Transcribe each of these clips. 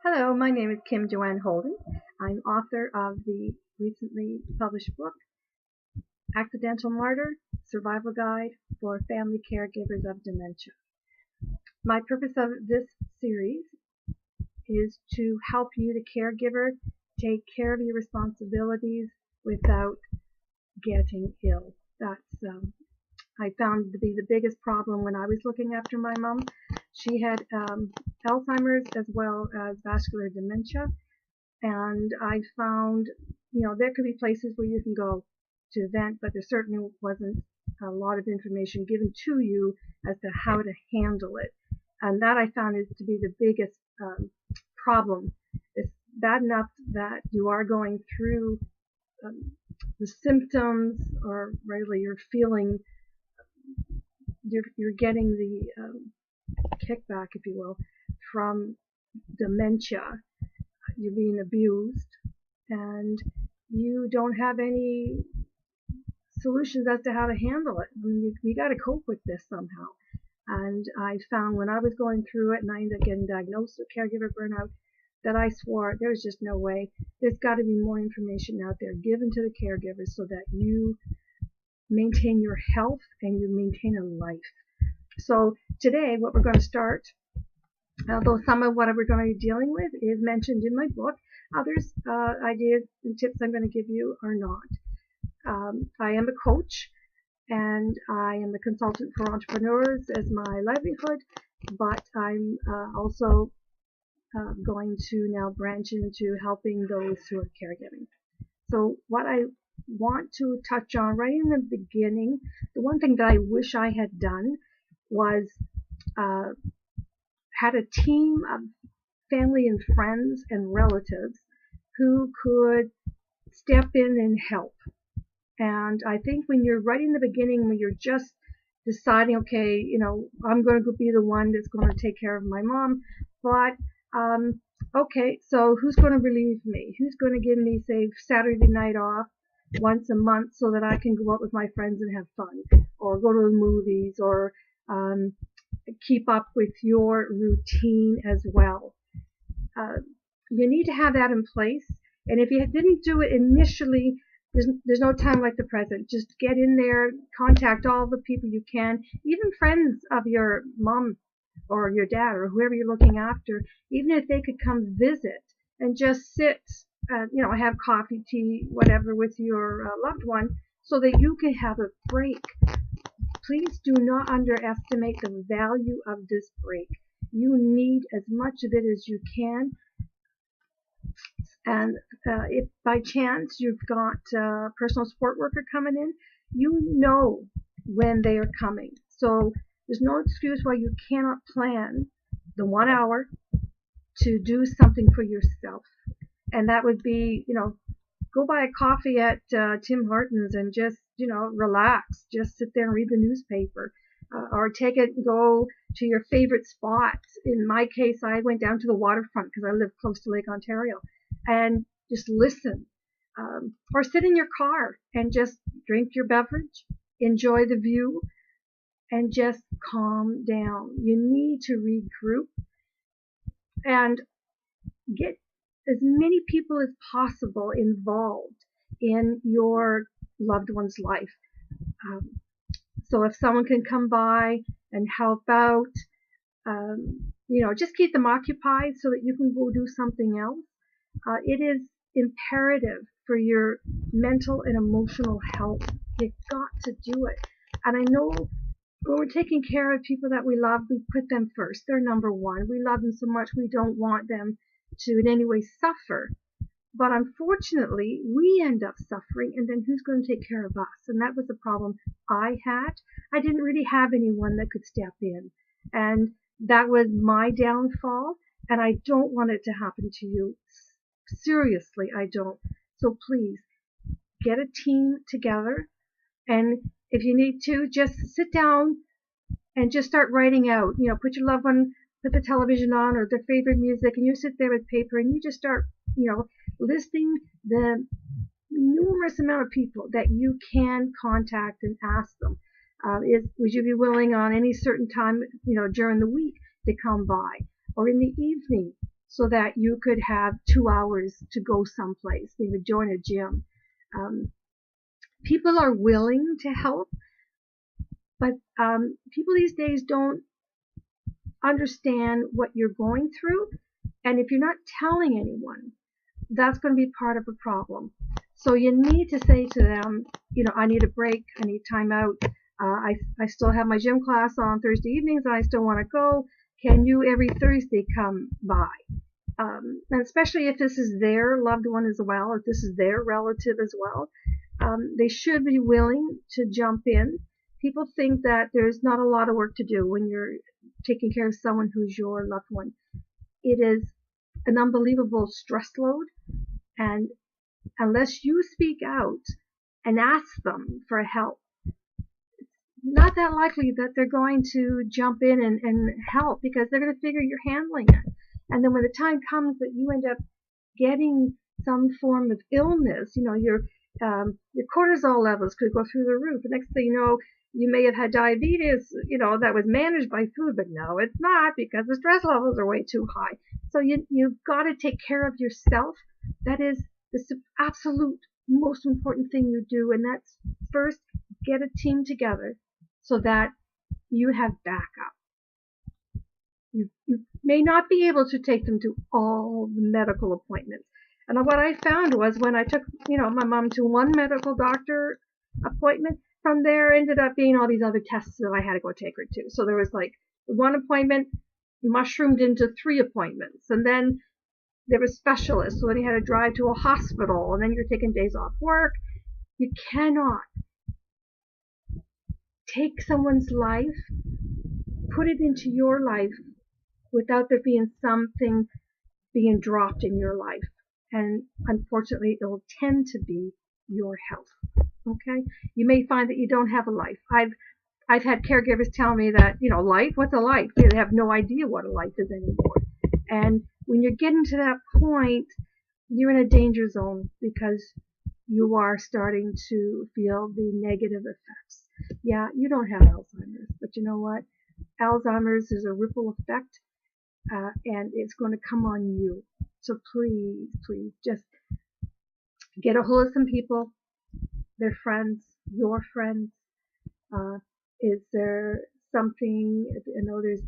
Hello, my name is Joanne Holden. I'm author of the recently published book, Accidental Martyr, Survival Guide for Family Caregivers of Dementia. My purpose of this series is to help you, the caregiver, take care of your responsibilities without getting ill. That's I found to be the biggest problem when I was looking after my mom. She had Alzheimer's as well as vascular dementia. And I found, there could be places where you can go to vent, but there certainly wasn't a lot of information given to you as to how to handle it. And that I found is to be the biggest problem. It's bad enough that you are going through the symptoms, or really you're feeling, you're getting the kickback, if you will, from dementia. You're being abused, and you don't have any solutions as to how to handle it. I mean, we got to cope with this somehow. And I found when I was going through it and I ended up getting diagnosed with caregiver burnout, that I swore there's just no way. There's got to be more information out there given to the caregivers so that you maintain your health and you maintain a life. So today, what we're going to start, although some of what we're going to be dealing with is mentioned in my book, others ideas and tips I'm going to give you are not. I am a coach, and I am a consultant for entrepreneurs as my livelihood, but I'm also going to now branch into helping those who are caregiving. So what I want to touch on right in the beginning, the one thing that I wish I had done was had a team of family and friends and relatives who could step in and help. And I think when you're right in the beginning, when you're just deciding, okay, I'm going to be the one that's going to take care of my mom, but okay, so who's going to relieve me? Who's going to give me, say, Saturday night off once a month so that I can go out with my friends and have fun, or go to the movies, or keep up with your routine as well. You need to have that in place. And if you didn't do it initially, there's no time like the present. Just get in there, contact all the people you can, even friends of your mom or your dad or whoever you're looking after, even if they could come visit and just sit, have coffee, tea, whatever with your loved one so that you can have a break. Please do not underestimate the value of this break. You need as much of it as you can. And if by chance you've got a personal support worker coming in, you know when they are coming. So there's no excuse why you cannot plan the 1 hour to do something for yourself. And that would be, go buy a coffee at Tim Hortons and just, relax. Just sit there and read the newspaper. Or take it and go to your favorite spots. In my case, I went down to the waterfront because I live close to Lake Ontario. And just listen. Or sit in your car and just drink your beverage, enjoy the view, and just calm down. You need to regroup and get as many people as possible involved in your loved one's life. So if someone can come by and help out, just keep them occupied so that you can go do something else. It is imperative for your mental and emotional health. You've got to do it. And I know when we're taking care of people that we love, we put them first. They're number one. We love them so much we don't want them to in any way suffer. But unfortunately, we end up suffering, and then who's going to take care of us? And that was the problem I had. I didn't really have anyone that could step in. And that was my downfall, and I don't want it to happen to you. Seriously, I don't. So please, get a team together, and if you need to, just sit down and just start writing out. Put your loved one, put the television on or their favorite music, and you sit there with paper and you just start, listing the numerous amount of people that you can contact and ask them. Would you be willing on any certain time, during the week to come by, or in the evening so that you could have 2 hours to go someplace. They would join a gym. People are willing to help, but people these days don't understand what you're going through. And if you're not telling anyone, that's going to be part of a problem. You need to say to them, I need a break, I need time out. I still have my gym class on Thursday evenings and I still want to go. Can you every Thursday come by? And especially if this is their loved one as well, if this is their relative as well, they should be willing to jump in. People think that there's not a lot of work to do when you're taking care of someone who's your loved one. It is an unbelievable stress load, and unless you speak out and ask them for help, not that likely that they're going to jump in and help, because they're going to figure you're handling it. And then when the time comes that you end up getting some form of illness, your cortisol levels could go through the roof. The next thing you know, you may have had diabetes, that was managed by food, but no, it's not, because the stress levels are way too high. So you've got to take care of yourself. That is the absolute most important thing you do, and that's first get a team together so that you have backup. You may not be able to take them to all the medical appointments. And what I found was when I took, my mom to one medical doctor appointment, from there ended up being all these other tests that I had to go take her to. So there was like one appointment mushroomed into 3 appointments. And then there were specialists, so then you had to drive to a hospital, and then you're taking days off work. You cannot take someone's life, put it into your life, without there being something being dropped in your life. And unfortunately, it will tend to be your health. Okay? You may find that you don't have a life. I've had caregivers tell me that, life, what's a life? They have no idea what a life is anymore. And when you're getting to that point, you're in a danger zone, because you are starting to feel the negative effects. Yeah, you don't have Alzheimer's, but you know what? Alzheimer's is a ripple effect, and it's going to come on you. So please, please, just get a hold of some people, their friends, your friends. Is there something, I know there's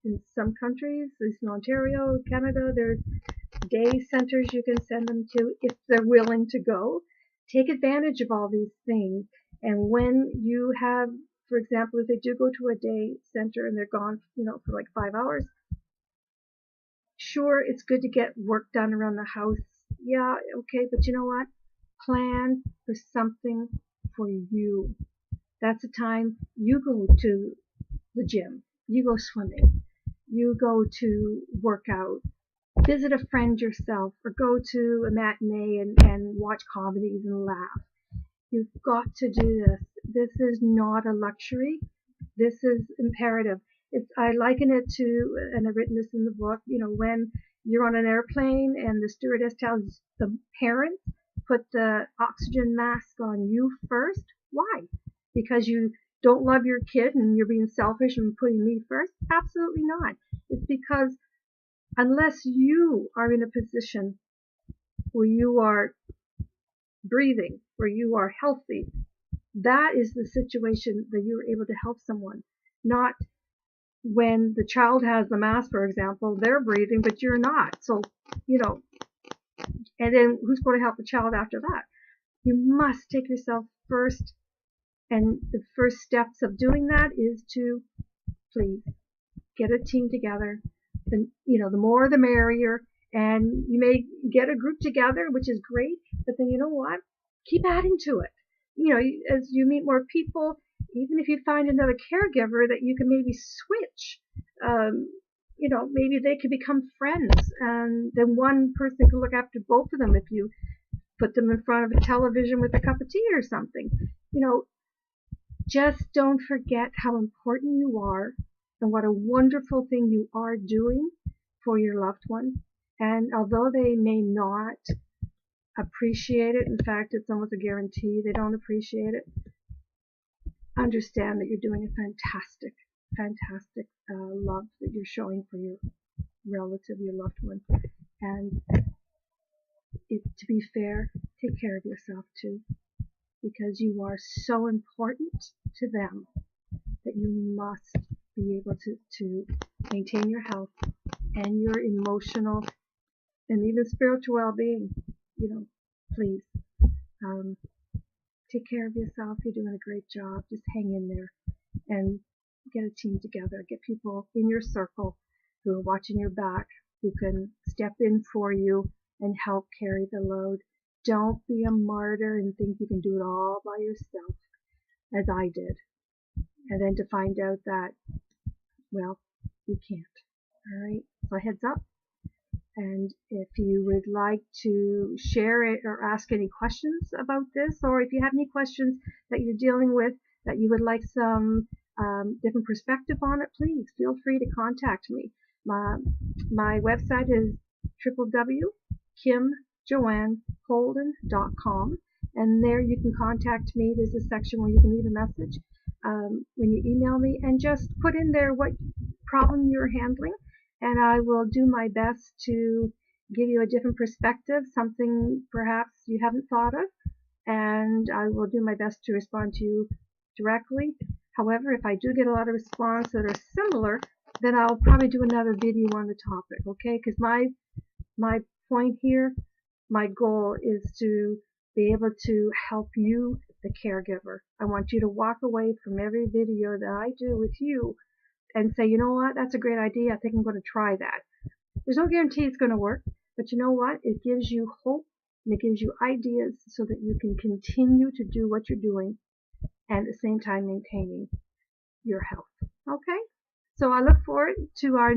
in some countries, at least in Ontario, Canada, there's day centers you can send them to if they're willing to go. Take advantage of all these things. And when you have, for example, if they do go to a day center and they're gone, for like 5 hours, sure, it's good to get work done around the house. Yeah, okay, but you know what? Plan for something for you. That's the time you go to the gym, you go swimming, you go to work out, visit a friend yourself, or go to a matinee and watch comedies and laugh. You've got to do this. This is not a luxury. This is imperative. I liken it to, and I've written this in the book, when you're on an airplane and the stewardess tells the parents, put the oxygen mask on you first. Why? Because you don't love your kid and you're being selfish and putting me first? Absolutely not. It's because unless you are in a position where you are breathing, where you are healthy, that is the situation that you're able to help someone. Not when the child has the mask, for example, they're breathing, but you're not. So, and then who's going to help the child after that? You must take yourself first. And the first steps of doing that is to please get a team together. The more the merrier. And you may get a group together, which is great, but then you know what? Keep adding to it. As you meet more people, even if you find another caregiver that you can maybe switch, maybe they could become friends, and then one person can look after both of them if you put them in front of a television with a cup of tea or something. Just don't forget how important you are and what a wonderful thing you are doing for your loved one. And although they may not appreciate it, in fact, it's almost a guarantee they don't appreciate it, understand that you're doing a fantastic love that you're showing for relative, your loved one. And to be fair, take care of yourself too, because you are so important to them that you must be able to maintain your health and your emotional and even spiritual well-being. Please, take care of yourself. You're doing a great job. Just hang in there and get a team together. Get people in your circle who are watching your back, who can step in for you and help carry the load. Don't be a martyr and think you can do it all by yourself, as I did. And then to find out that, well, you can't. All right. So heads up. And if you would like to share it or ask any questions about this, or if you have any questions that you're dealing with that you would like some different perspective on it, please feel free to contact me. My website is www.kimjoanneholden.com, and there you can contact me. There's a section where you can leave a message when you email me, and just put in there what problem you're handling, and I will do my best to give you a different perspective, something perhaps you haven't thought of, and I will do my best to respond to you directly. However, if I do get a lot of response that are similar, then I'll probably do another video on the topic, okay? Because my point here, my goal is to be able to help you, the caregiver. I want you to walk away from every video that I do with you and say, you know what, that's a great idea. I think I'm going to try that. There's no guarantee it's going to work, but you know what? It gives you hope and it gives you ideas so that you can continue to do what you're doing and at the same time maintaining your health. Okay? So I look forward to our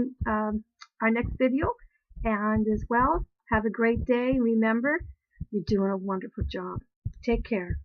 next video, and as well, have a great day. Remember, you're doing a wonderful job. Take care.